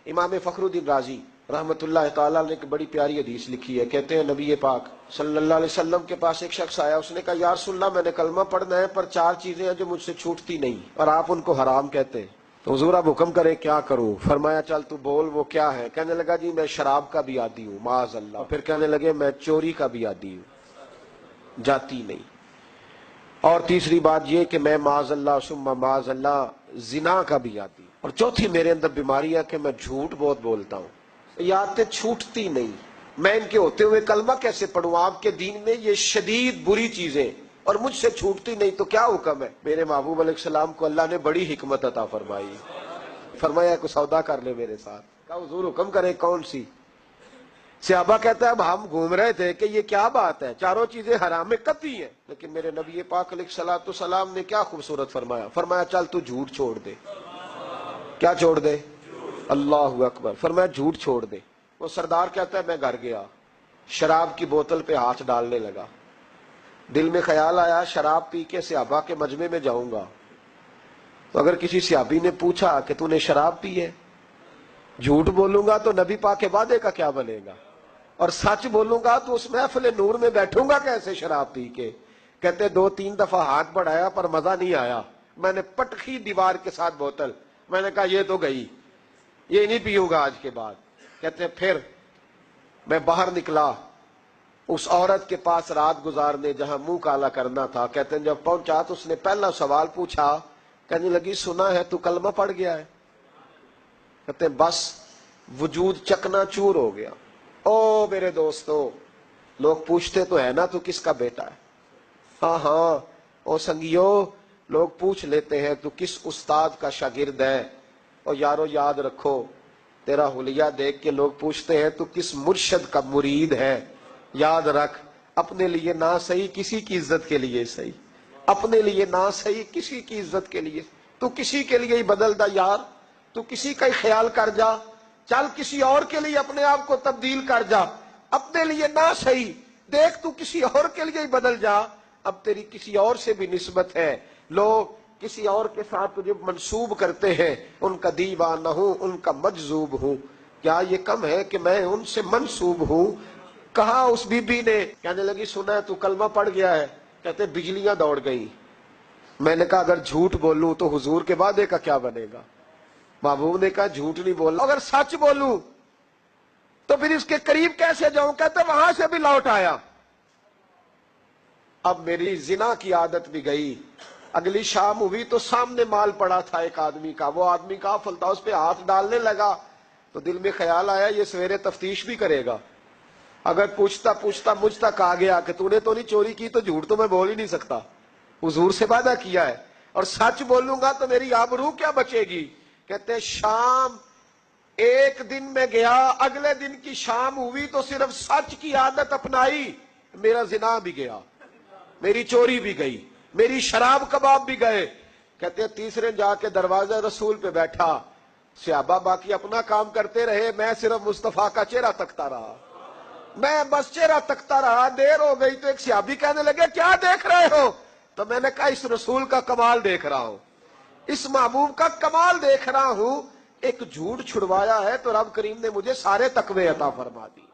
امام فخرالدین رازی رحمت اللہ تعالیٰ نے ایک بڑی پیاری حدیث لکھی ہے. کہتے ہیں نبی پاک صلی اللہ علیہ وسلم کے پاس ایک شخص آیا. اس نے کہا یا رسول اللہ میں نے کلمہ پڑھنا ہے پر 4 چیزیں ہیں جو مجھ سے چھوٹتی نہیں اور آپ ان کو حرام کہتے ہیں. تو حضور آپ حکم کریں کیا کروں؟ فرمایا چل تو بول وہ کیا ہے. کہنے لگا جی میں شراب کا بھی عادی ہوں معاذ اللہ. پھر کہنے لگے میں چوری کا بھی عادی ہوں جاتی نہیں. اور تیسری بات یہ کہ میں معاذ اللہ ثم معاذ اللہ زنا کا بھی عادی ہوں. اور چوتھی میرے اندر بیماری ہے کہ میں جھوٹ بہت بولتا ہوں. یہ عادتیں چھوٹتی نہیں. میں ان کے ہوتے ہوئے کلمہ کیسے پڑھوں؟ آپ کے دین میں یہ شدید بری چیزیں اور مجھ سے چھوٹتی نہیں تو کیا حکم ہے؟ میرے محبوب علیہ السلام کو اللہ نے بڑی حکمت عطا فرمائی. فرمایا کوئی سودا کر لے میرے ساتھ. کہا حضور حکم کریں کون سی؟ صحابہ کہتا ہے اب ہم گھوم رہے تھے کہ یہ کیا بات ہے، چاروں چیزیں حرام قطعی ہیں، لیکن میرے نبی پاک علیہ الصلوۃ والسلام نے کیا خوبصورت فرمایا. فرمایا چل تو جھوٹ چھوڑ دے. کیا چھوڑ دے؟ اللہ اکبر. فرمایا جھوٹ چھوڑ دے. وہ سردار کہتا ہے میں گھر گیا، شراب کی بوتل پہ ہاتھ ڈالنے لگا. دل میں خیال آیا شراب پی کے صحابہ کے مجمع میں جاؤں گا تو اگر کسی صحابی نے پوچھا کہ تو نے شراب پی ہے، جھوٹ بولوں گا تو نبی پاک کے وعدے کا کیا بنے گا، اور سچ بولوں گا تو اس محفل نور میں بیٹھوں گا کیسے شراب پی کے. کہتے 2-3 دفعہ ہاتھ بڑھایا پر مزہ نہیں آیا. میں نے پٹخی دیوار کے ساتھ بوتل. میں نے کہا یہ تو گئی، یہ نہیں پیوں گا آج کے بعد. کہتے پھر میں باہر نکلا اس عورت کے پاس رات گزارنے جہاں منہ کالا کرنا تھا. کہتے ہیں جب پہنچا تو اس نے پہلا سوال پوچھا. کہنے لگی سنا ہے تو کلمہ پڑھ گیا ہے. کہتے ہیں بس وجود چکنا چور ہو گیا. او میرے دوستو، لوگ پوچھتے تو ہے نا تو کس کا بیٹا ہے؟ ہاں ہاں او سنگیو، لوگ پوچھ لیتے ہیں تو کس استاد کا شاگرد ہے. اور یارو یاد رکھو تیرا حلیہ دیکھ کے لوگ پوچھتے ہیں تو کس مرشد کا مرید ہے. یاد رکھ اپنے لیے نہ صحیح کسی کی عزت کے لیے صحیح، اپنے لیے نہ صحیح کسی کی عزت کے لیے. تو کسی کے لیے ہی بدل دا یار، تو کسی کا ہی خیال کر جا. چل کسی اور کے لیے اپنے آپ کو تبدیل کر جا. اپنے لیے نہ صحیح دیکھ تو کسی اور کے لیے ہی بدل جا. اب تیری کسی اور سے بھی نسبت ہے، لوگ کسی اور کے ساتھ تجھے منسوب کرتے ہیں. ان کا دیوانہ ہوں، ان کا مجذوب ہوں. کیا یہ کم ہے کہ میں ان سے منسوب ہوں؟ کہا اس بی بی نے. کہنے لگی سنا ہے تو کلمہ پڑھ گیا ہے. کہتے بجلیاں دوڑ گئی. میں نے کہا اگر جھوٹ بولوں تو حضور کے وعدے کا کیا بنے گا؟ محبوب نے کہا جھوٹ نہیں بولنا، اگر سچ بولوں تو پھر اس کے قریب کیسے جاؤں؟ کہتے وہاں سے بھی لوٹ آیا. اب میری زنا کی عادت بھی گئی. اگلی شام ہوئی تو سامنے مال پڑا تھا ایک آدمی کا. وہ آدمی کہا فلتا اس پہ ہاتھ ڈالنے لگا تو دل میں خیال آیا یہ سویرے تفتیش بھی کرے گا. اگر پوچھتا پوچھتا مجھ تک آ گیا کہ تو نے تو نہیں چوری کی تو جھوٹ تو میں بول ہی نہیں سکتا، حضور سے وعدہ کیا ہے، اور سچ بولوں گا تو میری آبرو کیا بچے گی. کہتے شام ایک دن میں گیا، اگلے دن کی شام ہوئی تو صرف سچ کی عادت اپنائی، میرا زنا بھی گیا، میری چوری بھی گئی، میری شراب کباب بھی گئے. کہتے تیسرے جا کے دروازہ رسول پہ بیٹھا. صحابہ باقی اپنا کام کرتے رہے، میں صرف مصطفیٰ کا چہرہ تکتا رہا. میں بس چہرہ تکتا رہا. دیر ہو گئی تو ایک صحابی کہنے لگے کیا دیکھ رہے ہو؟ تو میں نے کہا اس رسول کا کمال دیکھ رہا ہوں، اس محبوب کا کمال دیکھ رہا ہوں. ایک جھوٹ چھڑوایا ہے تو رب کریم نے مجھے سارے تقوی عطا فرما دی.